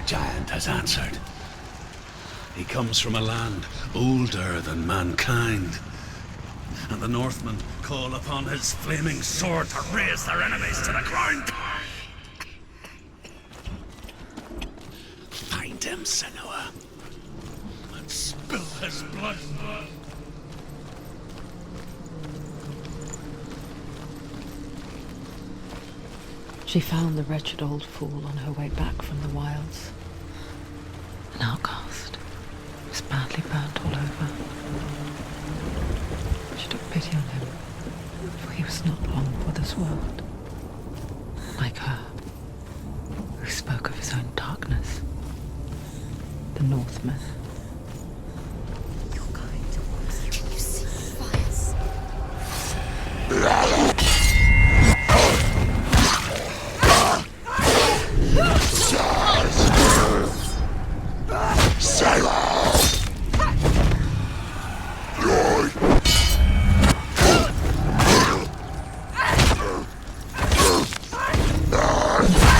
giant has answered. He comes from a land older than mankind, and the Northmen call upon his flaming sword to raze their enemies to the ground. Find him, Senua, and spill his blood. She found the wretched old fool on her way back from the wilds. An outcast. He was badly burnt all over. She took pity on him, for he was not long for this world. Like her, who spoke of his own darkness. The Northmen. You're going towards you. Can you see fires?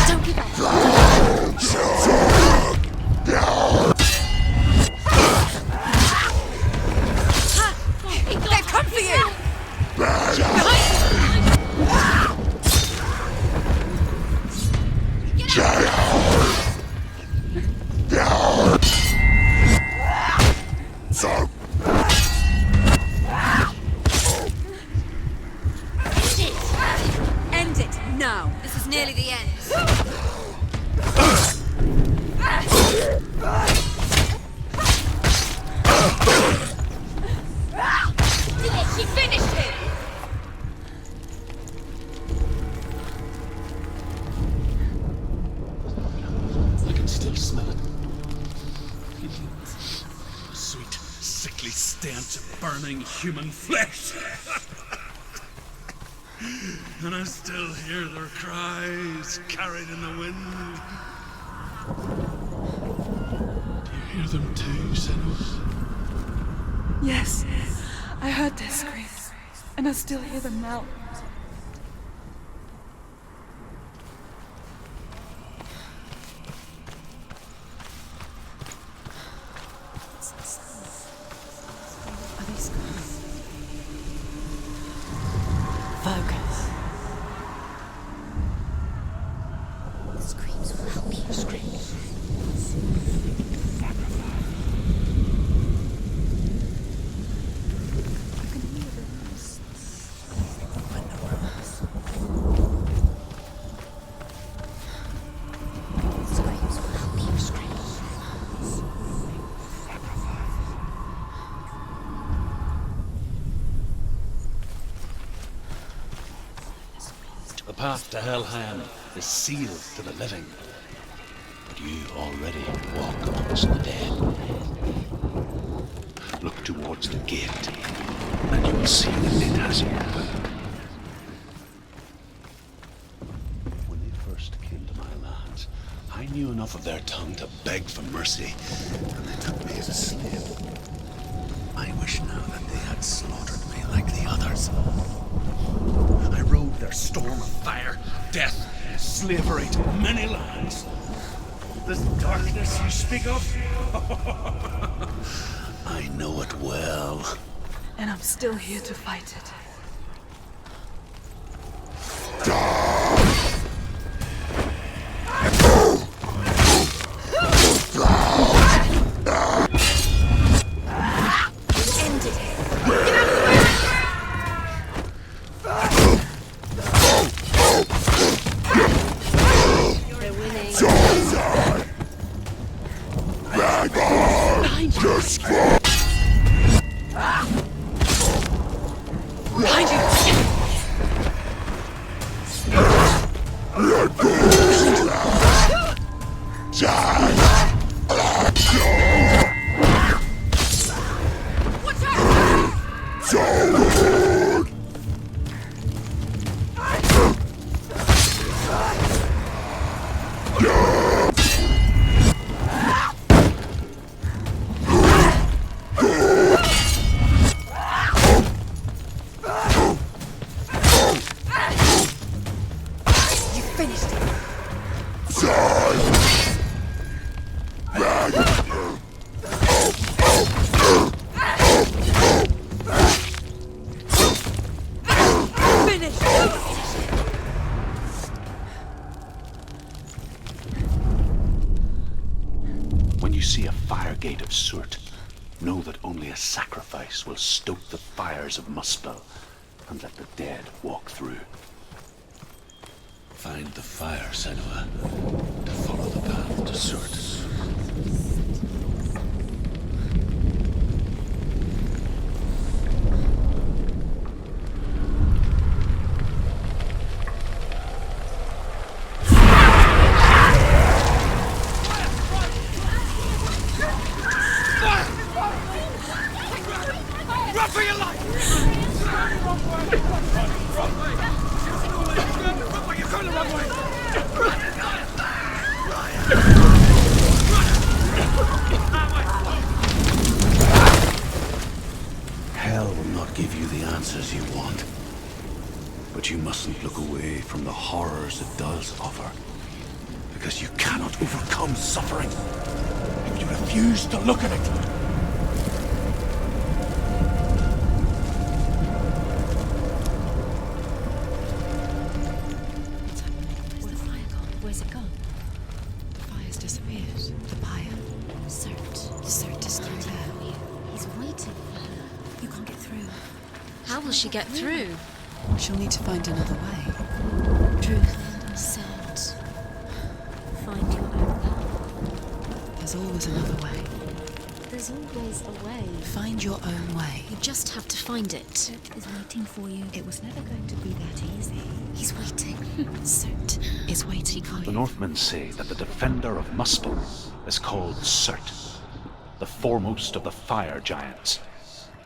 Don't give up. They've come for you! End it now. This is nearly the end. She finished him! I can still smell it. A sweet, sickly stench of burning human flesh. And I still hear their cries carried in the wind. Do you hear them too, Senua? Yes, I heard their screams, and I still hear them now. Are they screams? Focus. The screams will help you. The screams. The path to Helheim is sealed to the living, but you already walk amongst the dead. Look towards the gate, and you will see that it has opened. When they first came to my lands, I knew enough of their tongue to beg for mercy, and they took me as a slave. I wish now that they had slaughtered me like the others. I rode their storm of fire, death, and slavery to many lands. This darkness you speak of, I know it well. And I'm still here to fight it. gate of Surta, know that only a sacrifice will stoke the fires of Muspel and let the dead walk through. Find the fire, Senua, to follow the path to Surta. Hell will not give you the answers you want. But you mustn't look away from the horrors it does offer. Because you cannot overcome suffering if you refuse to look at it. Where's it gone? The fire's disappeared. The pyre. Surt is through there. He's waiting for her. You can't get through. How will she get through? She'll need to find another way. Truth, Surt. Find your own path. There's always another way. There's always a way. Find your own way. You just have to find it. Surt is waiting for you. It was never going to be that easy. He's waiting. Surt is waiting for The you. Northmen say that the defender of Muspel is called Surt, the foremost of the fire giants.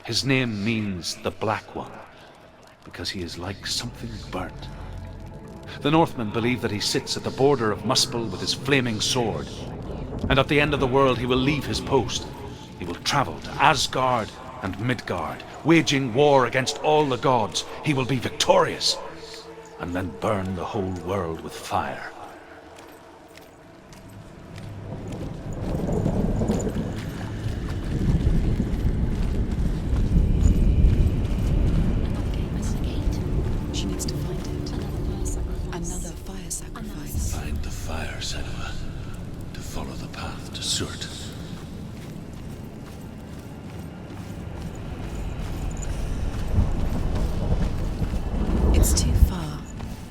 His name means the Black One, because he is like something burnt. The Northmen believe that he sits at the border of Muspel with his flaming sword, and at the end of the world he will leave his post. He will travel to Asgard and Midgard, waging war against all the gods. He will be victorious, and then burn the whole world with fire. She needs to find it. Another fire sacrifice. Find the fire, Senua, to follow the path to Surta. It's too far.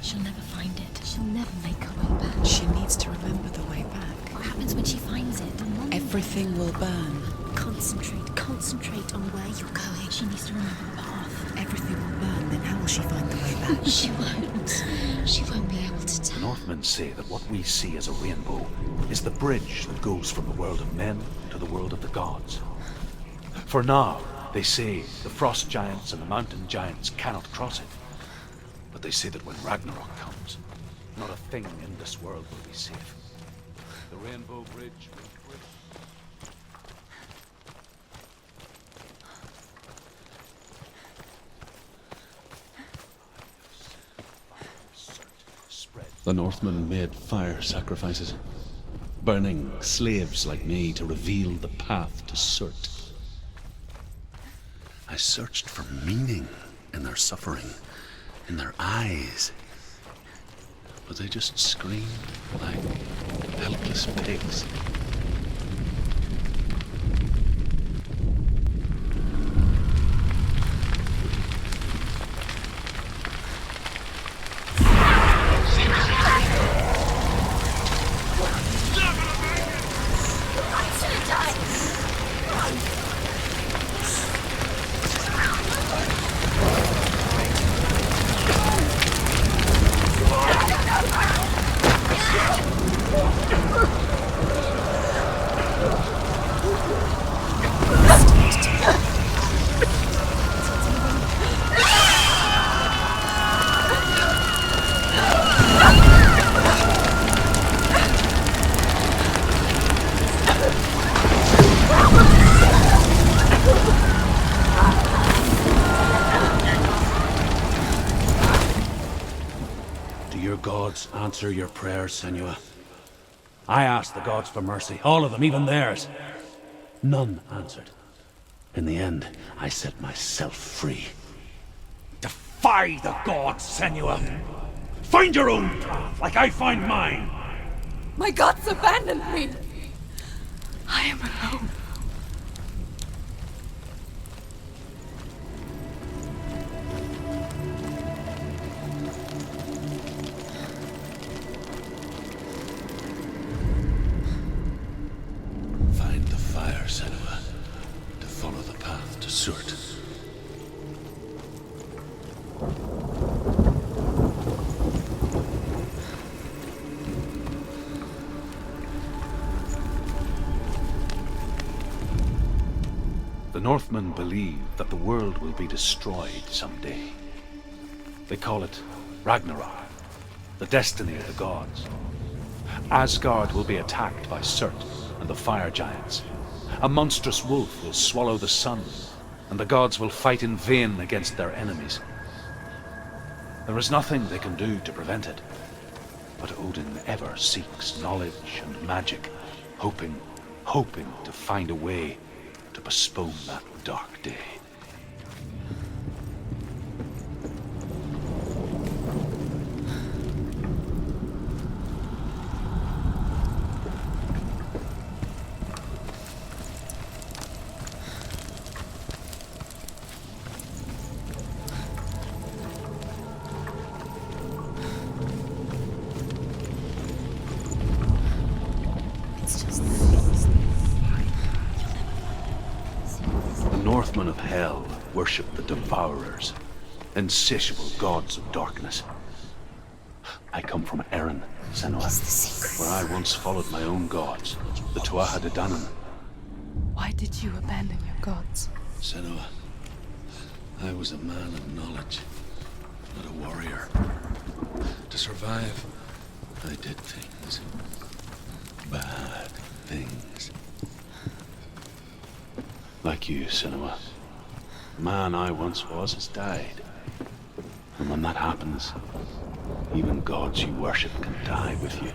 She'll never find it. She'll never make her way back. She needs to remember the way back. What happens when she finds it? Everything will burn. Concentrate on where you're going. She needs to remember the path. Everything will burn, then how will she find the way back? She won't. She won't be able to The tell. Northmen say that what we see as a rainbow is the bridge that goes from the world of men to the world of the gods. For now, they say the frost giants and the mountain giants cannot cross it. But they say that when Ragnarok comes, not a thing in this world will be safe. The rainbow bridge will break. The Northmen made fire sacrifices, burning slaves like me to reveal the path to Surta. I searched for meaning in their suffering, in their eyes, but they just screamed like helpless pigs. Answer your prayers, Senua. I asked the gods for mercy, all of them, even theirs. None answered. In the end, I set myself free. Defy the gods, Senua! Find your own path, like I find mine! My gods abandoned me! I am alone. Surta. The Northmen believe that the world will be destroyed someday. They call it Ragnarok, the destiny of the gods. Asgard will be attacked by Surta and the fire giants. A monstrous wolf will swallow the sun, and the gods will fight in vain against their enemies. There is nothing they can do to prevent it, but Odin ever seeks knowledge and magic, hoping to find a way to postpone that dark day. Northmen of Hell worship the Devourers, insatiable gods of darkness. I come from Erin, Senua, where I once followed my own gods, the Tuatha De Danann. Why did you abandon your gods? Senua, I was a man of knowledge, not a warrior. To survive, I did things. Bad things. Like you, Senua. The man I once was has died. And when that happens, even gods you worship can die with you.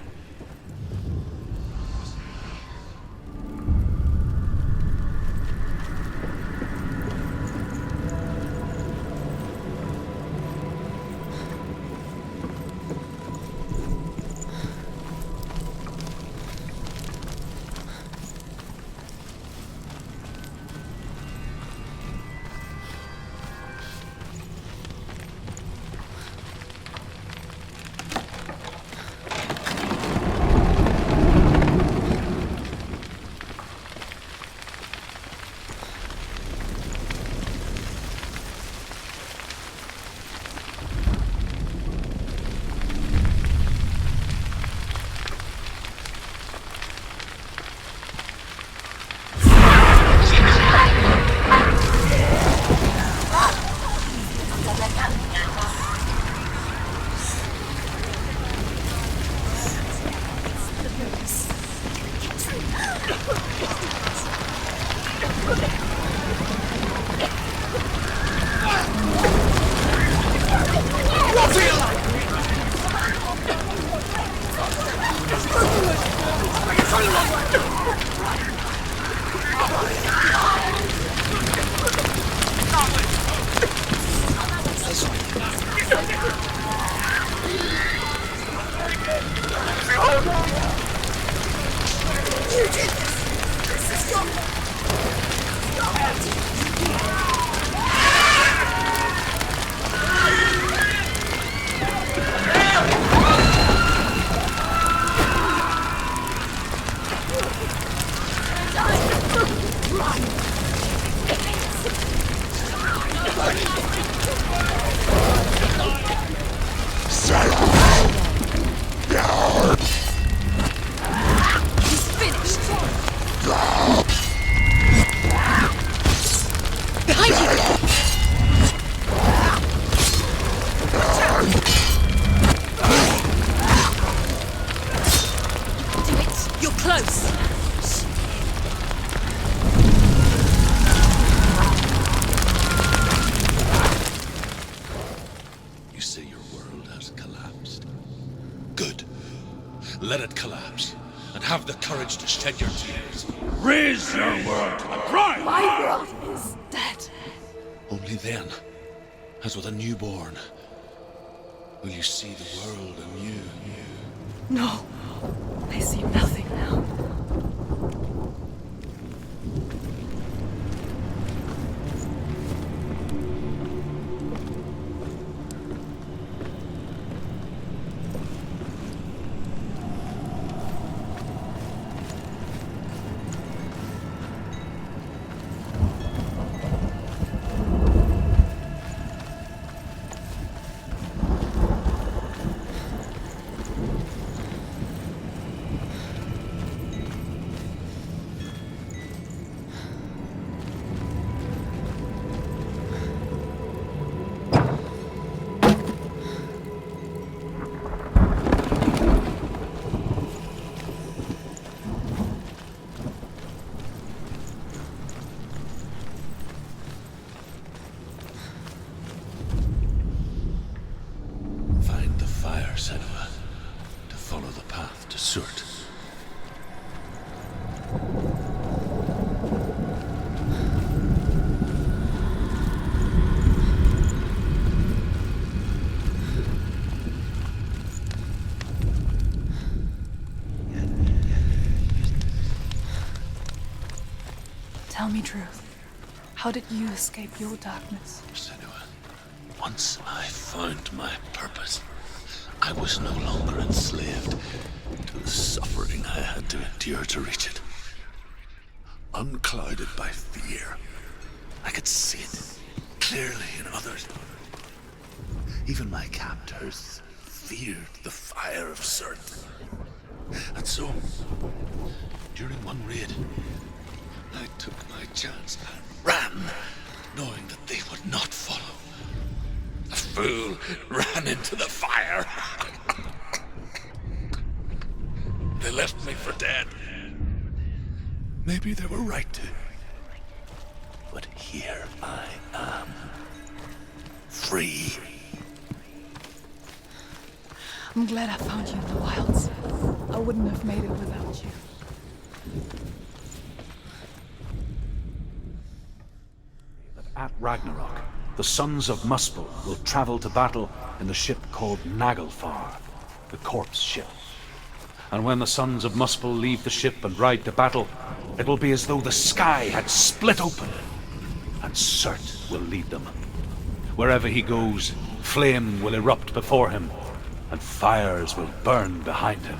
Let it collapse, and have the courage to shed your tears. Raise your world to the prime! My world is dead. Only then, as with a newborn, will you see the world anew. No, I see nothing now. me truth. How did you escape your darkness? Senua, once I found my purpose, I was no longer enslaved to the suffering I had to endure to reach it. Unclouded by fear, I could see it clearly in others. Even my captors feared the fire of Surta. And so, during one raid, I took my chance and ran, knowing that they would not follow. The fool ran into the fire. They left me for dead. Maybe they were right to. But here I am. Free. I'm glad I found you in the wilds. I wouldn't have made it without you. At Ragnarok, the sons of Muspel will travel to battle in the ship called Naglfar, the corpse ship. And when the sons of Muspel leave the ship and ride to battle, it will be as though the sky had split open, and Surt will lead them. Wherever he goes, flame will erupt before him, and fires will burn behind him.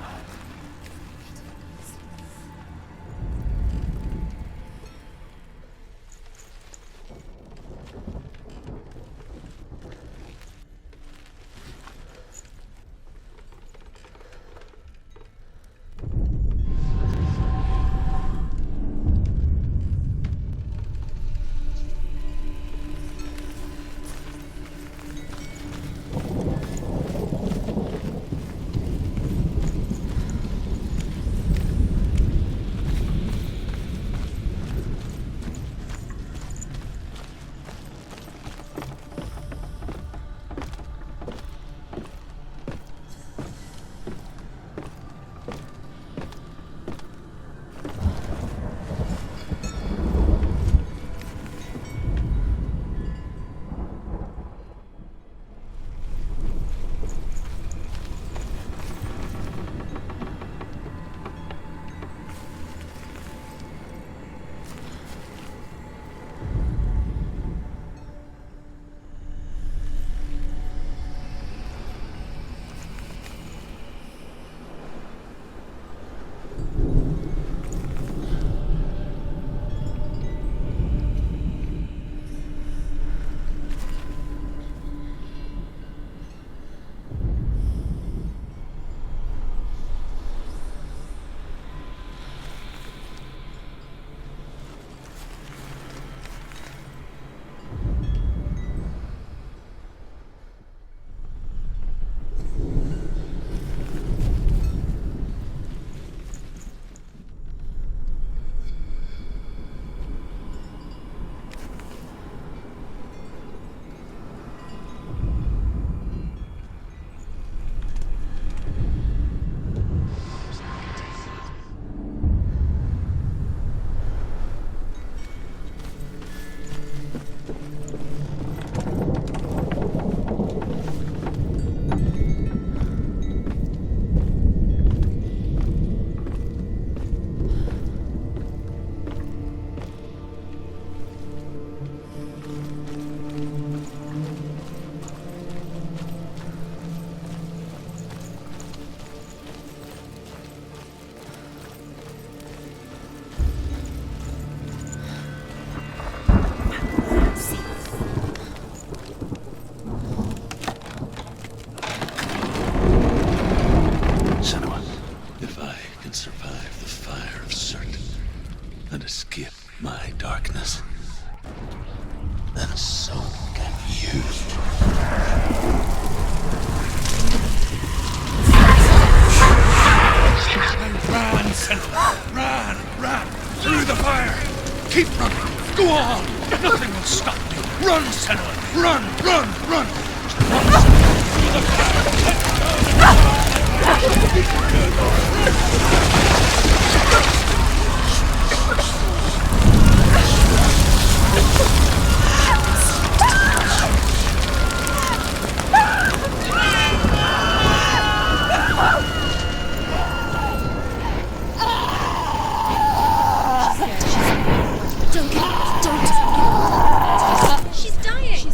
Don't get Don't. She's dying.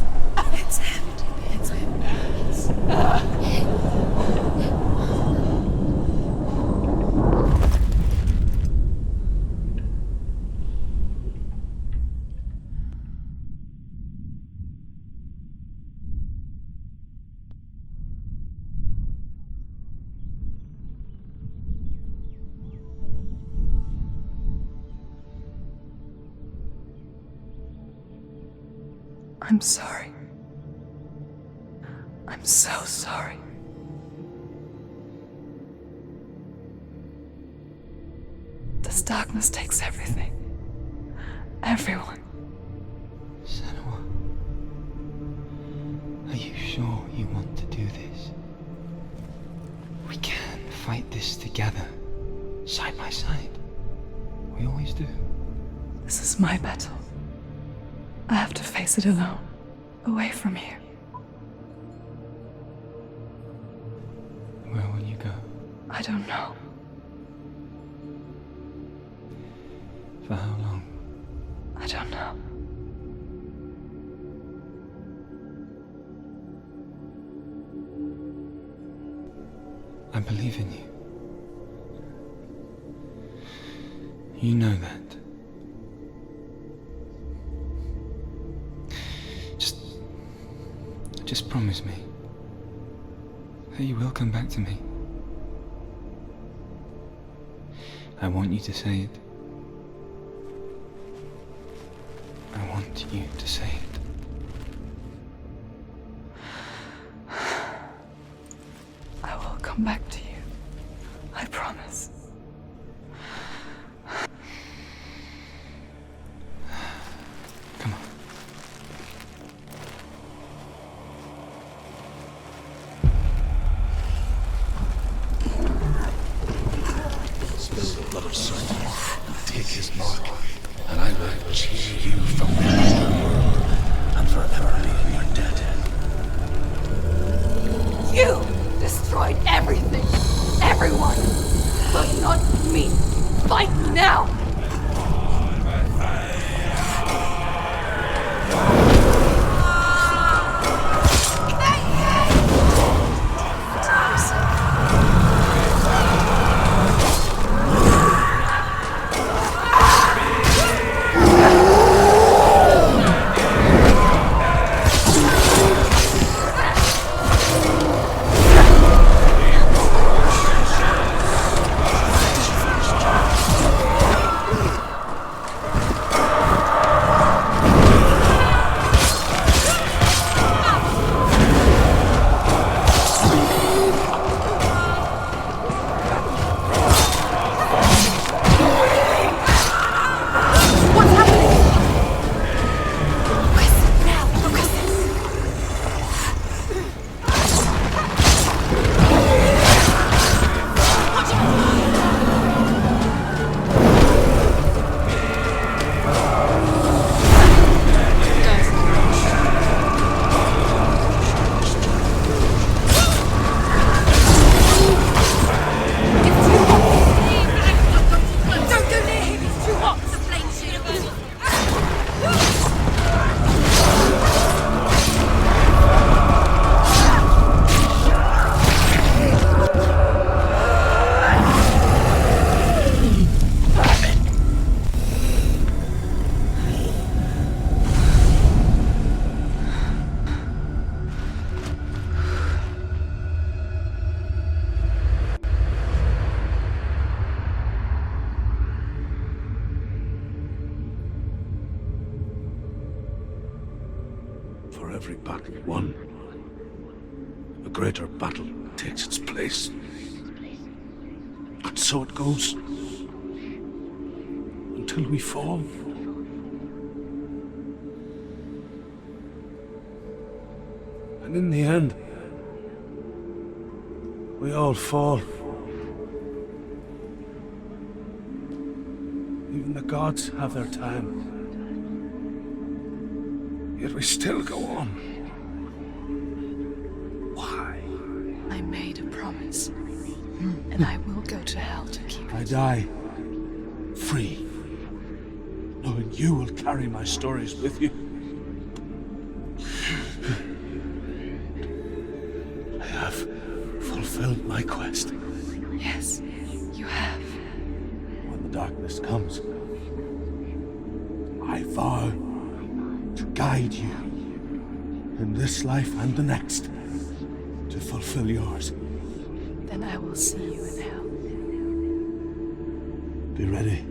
It's him. It's him. I'm sorry. I'm so sorry. This darkness takes everything. Everyone. Senua, are you sure you want to do this? We can fight this together, side by side. We always do. This is my battle. I have to face it alone, away from here. Where will you go? I don't know. For how long? I don't know. I believe in you. You know that. Just promise me that you will come back to me. I want you to say it. I want you to say it. I will come back to you. I promise. Come on. Spill the blood of Surta and take his mark, and I will change you from the world and forever be in your debt. You destroyed everything, everyone, but not me. Fight now! For every battle won, a greater battle takes its place. And so it goes. Until we fall. And in the end, we all fall. Even the gods have their time. Yet we still go on. Why? I made a promise, and I will go to hell to keep I it. die free, knowing you will carry my stories with you. I have fulfilled my quest. Yes, you have. When the darkness comes, I vow to guide you in this life and the next to fulfill yours. Then I will see you in hell. Be ready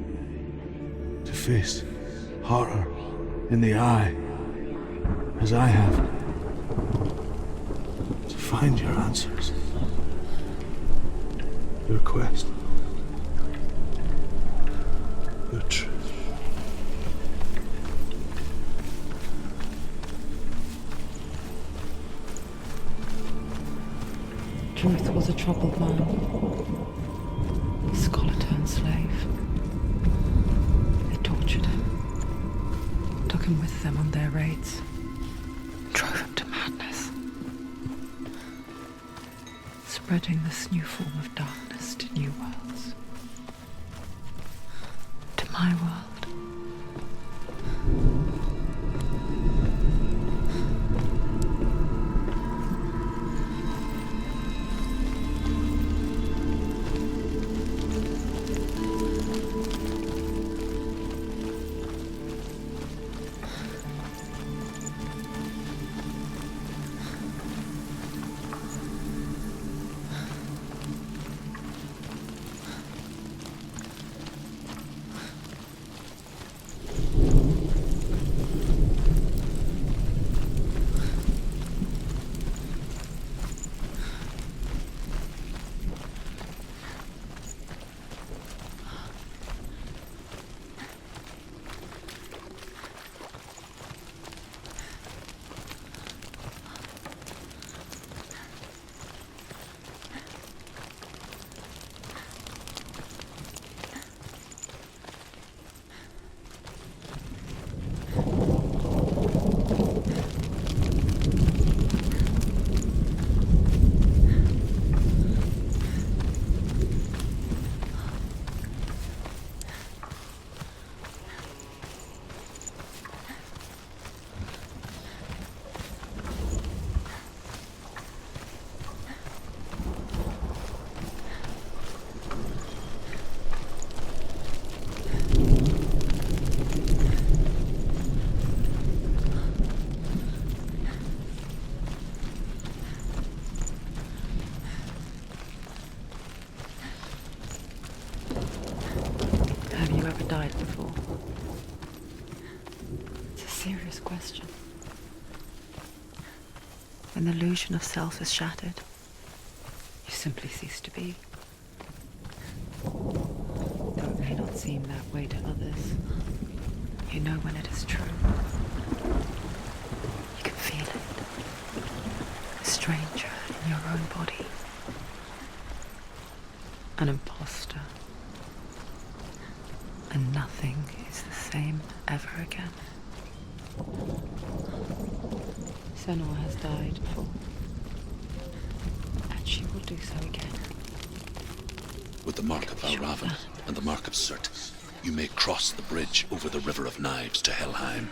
to face horror in the eye, as I have, to find your answers, your quest, your truth. Truth was a troubled man, a scholar turned slave. They tortured him, took him with them on their raids, drove him to madness, spreading this new form of darkness to new worlds, to my world. Died before? It's a serious question. When the illusion of self is shattered, you simply cease to be. Though it may not seem that way to others, you know when it is true. You can feel it. A stranger in your own body. An imposter. And nothing is the same ever again. Senua has died before, and she will do so again. With the mark of Valravan and the mark of Surt, you may cross the bridge over the River of Knives to Helheim.